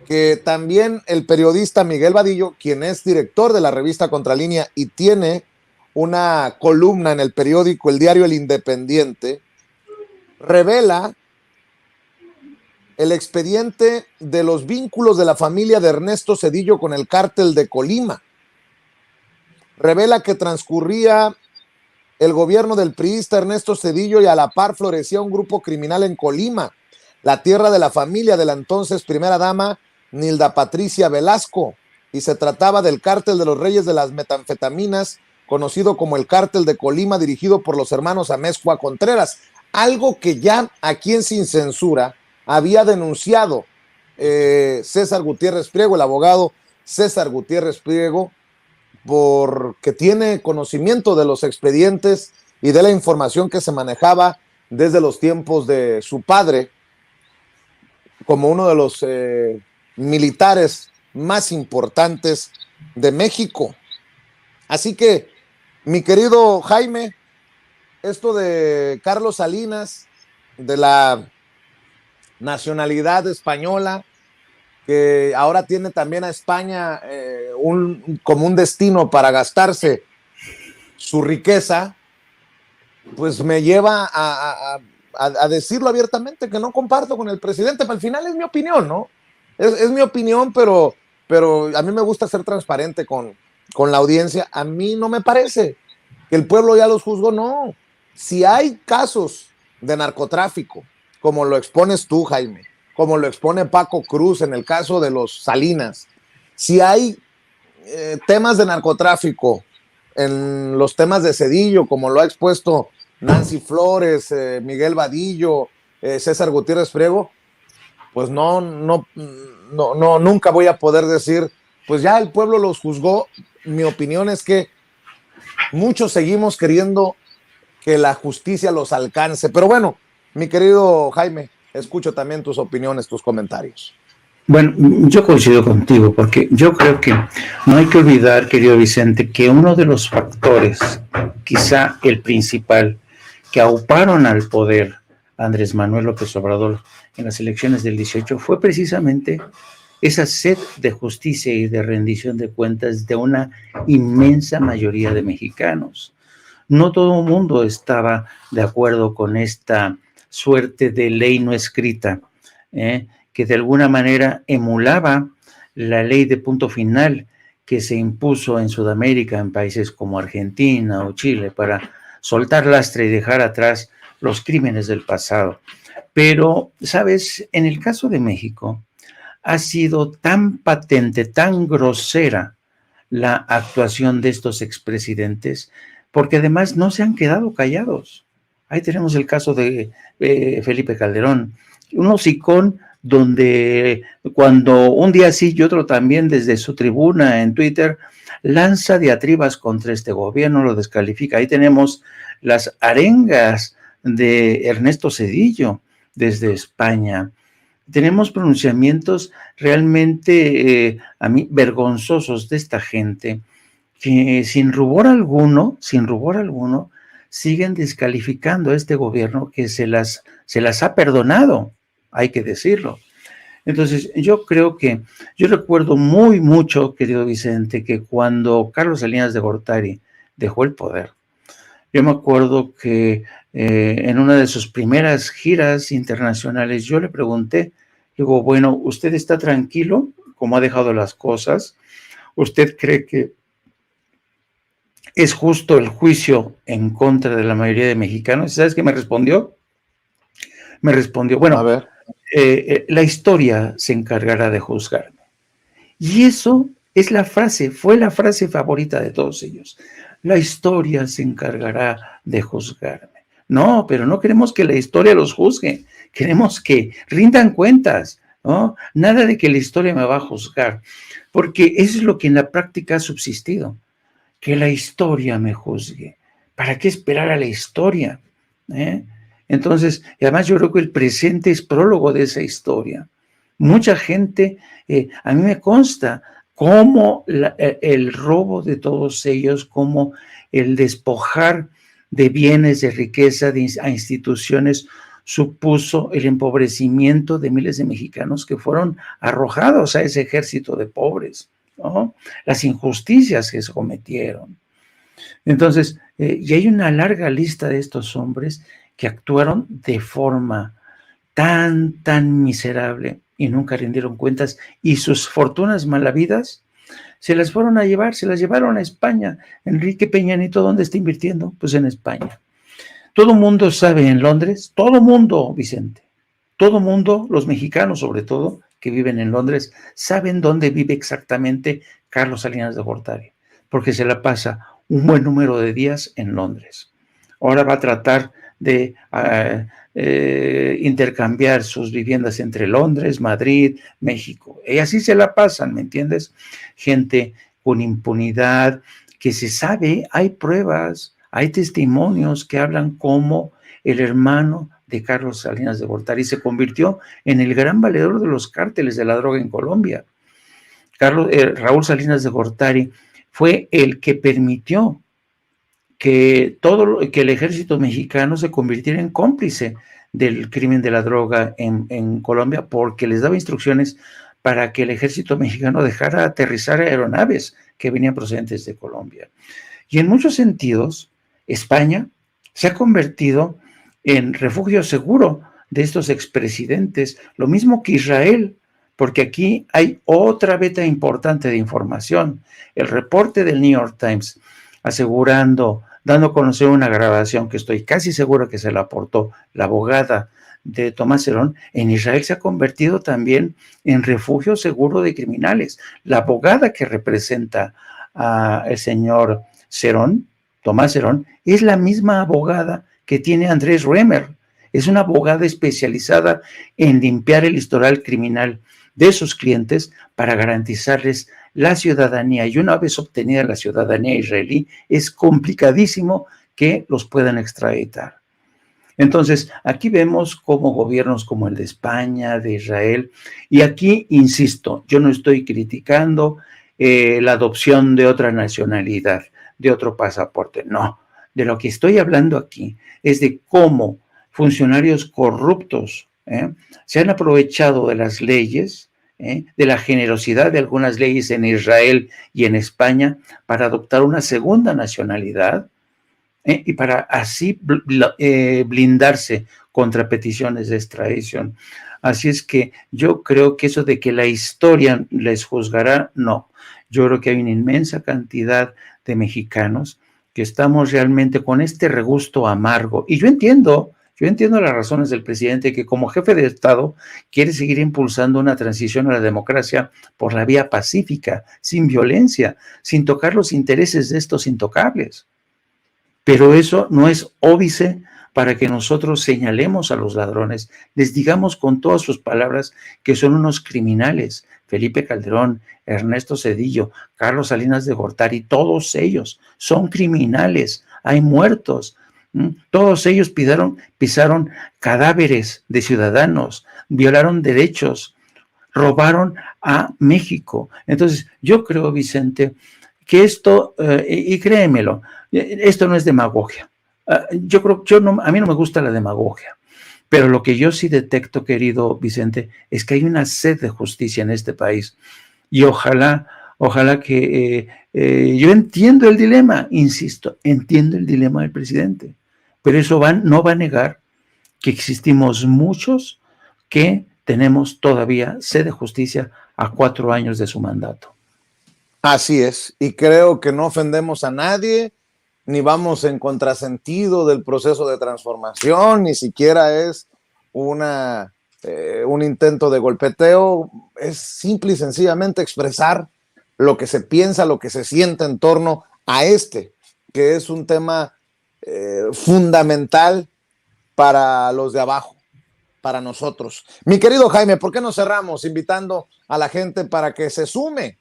que también el periodista Miguel Vadillo, quien es director de la revista Contralínea y tiene una columna en el periódico El Diario El Independiente, revela el expediente de los vínculos de la familia de Ernesto Zedillo con el cártel de Colima. Revela que transcurría el gobierno del priista Ernesto Zedillo y a la par florecía un grupo criminal en Colima, la tierra de la familia de la entonces primera dama Nilda Patricia Velasco, y se trataba del cártel de los Reyes de las Metanfetaminas, conocido como el cártel de Colima, dirigido por los hermanos Amezcua Contreras, algo que ya aquí en Sin Censura había denunciado César Gutiérrez Priego, el abogado César Gutiérrez Priego, porque tiene conocimiento de los expedientes y de la información que se manejaba desde los tiempos de su padre, como uno de los militares más importantes de México. Así que, mi querido Jaime, esto de Carlos Salinas, de la nacionalidad española, que ahora tiene también a España como un destino para gastarse su riqueza, pues me lleva a decirlo abiertamente que no comparto con el presidente, pero al final es mi opinión, ¿no? Es mi opinión, pero a mí me gusta ser transparente con la audiencia. A mí no me parece que el pueblo ya los juzgó, no. Si hay casos de narcotráfico, como lo expones tú, Jaime, como lo expone Paco Cruz en el caso de los Salinas, si hay temas de narcotráfico en los temas de Zedillo, como lo ha expuesto Nancy Flores, Miguel Vadillo, César Gutiérrez Priego, pues nunca voy a poder decir, pues ya el pueblo los juzgó. Mi opinión es que muchos seguimos queriendo que la justicia los alcance. Pero bueno, mi querido Jaime, escucho también tus opiniones, tus comentarios. Bueno, yo coincido contigo, porque yo creo que no hay que olvidar, querido Vicente, que uno de los factores, quizá el principal, que auparon al poder a Andrés Manuel López Obrador en las elecciones del 18 fue precisamente esa sed de justicia y de rendición de cuentas de una inmensa mayoría de mexicanos. No todo el mundo estaba de acuerdo con esta suerte de ley no escrita, que de alguna manera emulaba la ley de punto final que se impuso en Sudamérica, en países como Argentina o Chile, para soltar lastre y dejar atrás los crímenes del pasado. Pero, ¿sabes? En el caso de México, ha sido tan patente, tan grosera la actuación de estos expresidentes, porque además no se han quedado callados. Ahí tenemos el caso de Felipe Calderón, un hocicón donde cuando un día sí y otro también desde su tribuna en Twitter lanza diatribas contra este gobierno, lo descalifica. Ahí tenemos las arengas de Ernesto Zedillo desde España. Tenemos pronunciamientos realmente a mí vergonzosos de esta gente que sin rubor alguno, siguen descalificando a este gobierno que se las ha perdonado, hay que decirlo. Entonces, yo recuerdo muy mucho, querido Vicente, que cuando Carlos Salinas de Gortari dejó el poder, yo me acuerdo que en una de sus primeras giras internacionales yo le pregunté, digo, bueno, ¿usted está tranquilo cómo ha dejado las cosas? ¿Usted cree que es justo el juicio en contra de la mayoría de mexicanos? ¿Sabes qué me respondió? Me respondió, bueno, a ver. La historia se encargará de juzgarme. Y eso es fue la frase favorita de todos ellos. La historia se encargará de juzgarme. No, pero no queremos que la historia los juzgue. Queremos que rindan cuentas, ¿no? Nada de que la historia me va a juzgar, porque eso es lo que en la práctica ha subsistido. Que la historia me juzgue. ¿Para qué esperar a la historia? Entonces, y además yo creo que el presente es prólogo de esa historia. Mucha gente, a mí me consta cómo el robo de todos ellos, cómo el despojar de bienes, de riqueza a instituciones, supuso el empobrecimiento de miles de mexicanos que fueron arrojados a ese ejército de pobres, ¿no? Las injusticias que se cometieron. Entonces, y hay una larga lista de estos hombres que actuaron de forma tan miserable y nunca rindieron cuentas, y sus fortunas malavidas se las fueron a llevar, se las llevaron a España. Enrique Peña Nieto, ¿dónde está invirtiendo? Pues en España. Todo mundo sabe en Londres, todo mundo, Vicente, todo mundo, los mexicanos sobre todo, que viven en Londres, saben dónde vive exactamente Carlos Salinas de Gortari, porque se la pasa un buen número de días en Londres. Ahora va a tratar de intercambiar sus viviendas entre Londres, Madrid, México. Y así se la pasan, ¿me entiendes? Gente con impunidad, que se sabe, hay pruebas, hay testimonios que hablan como el hermano de Carlos Salinas de Gortari se convirtió en el gran valedor de los cárteles de la droga en Colombia. Raúl Salinas de Gortari fue el que permitió que el ejército mexicano se convirtiera en cómplice del crimen de la droga en Colombia, porque les daba instrucciones para que el ejército mexicano dejara aterrizar aeronaves que venían procedentes de Colombia. Y en muchos sentidos, España se ha convertido en refugio seguro de estos expresidentes, lo mismo que Israel, porque aquí hay otra veta importante de información. El reporte del New York Times dando a conocer una grabación que estoy casi seguro que se la aportó la abogada de Tomás Herón, en Israel se ha convertido también en refugio seguro de criminales. La abogada que representa al señor Cerón, Tomás Herón, es la misma abogada que tiene Andrés Remer. Es una abogada especializada en limpiar el historial criminal de sus clientes para garantizarles la ciudadanía, y una vez obtenida la ciudadanía israelí, es complicadísimo que los puedan extraditar. Entonces, aquí vemos cómo gobiernos como el de España, de Israel, y aquí, insisto, yo no estoy criticando la adopción de otra nacionalidad, de otro pasaporte, no. De lo que estoy hablando aquí es de cómo funcionarios corruptos se han aprovechado de las leyes, de la generosidad de algunas leyes en Israel y en España para adoptar una segunda nacionalidad y para así blindarse contra peticiones de extradición. Así es que yo creo que eso de que la historia les juzgará, no. Yo creo que hay una inmensa cantidad de mexicanos que estamos realmente con este regusto amargo. Y yo entiendo las razones del presidente, que como jefe de Estado quiere seguir impulsando una transición a la democracia por la vía pacífica, sin violencia, sin tocar los intereses de estos intocables. Pero eso no es óbice para que nosotros señalemos a los ladrones, les digamos con todas sus palabras que son unos criminales. Felipe Calderón, Ernesto Zedillo, Carlos Salinas de Gortari, todos ellos son criminales, hay muertos. Todos ellos pisaron cadáveres de ciudadanos, violaron derechos, robaron a México. Entonces, yo creo, Vicente, que esto, y créemelo, esto no es demagogia. Yo creo que a mí no me gusta la demagogia, pero lo que yo sí detecto, querido Vicente, es que hay una sed de justicia en este país. Y ojalá que yo entiendo el dilema, insisto, entiendo el dilema del presidente, pero eso no va a negar que existimos muchos que tenemos todavía sed de justicia a 4 años de su mandato. Así es, y creo que no ofendemos a nadie, ni vamos en contrasentido del proceso de transformación, ni siquiera es un intento de golpeteo, es simple y sencillamente expresar lo que se piensa, lo que se siente en torno a que es un tema fundamental para los de abajo, para nosotros. Mi querido Jaime, ¿por qué no cerramos invitando a la gente para que se sume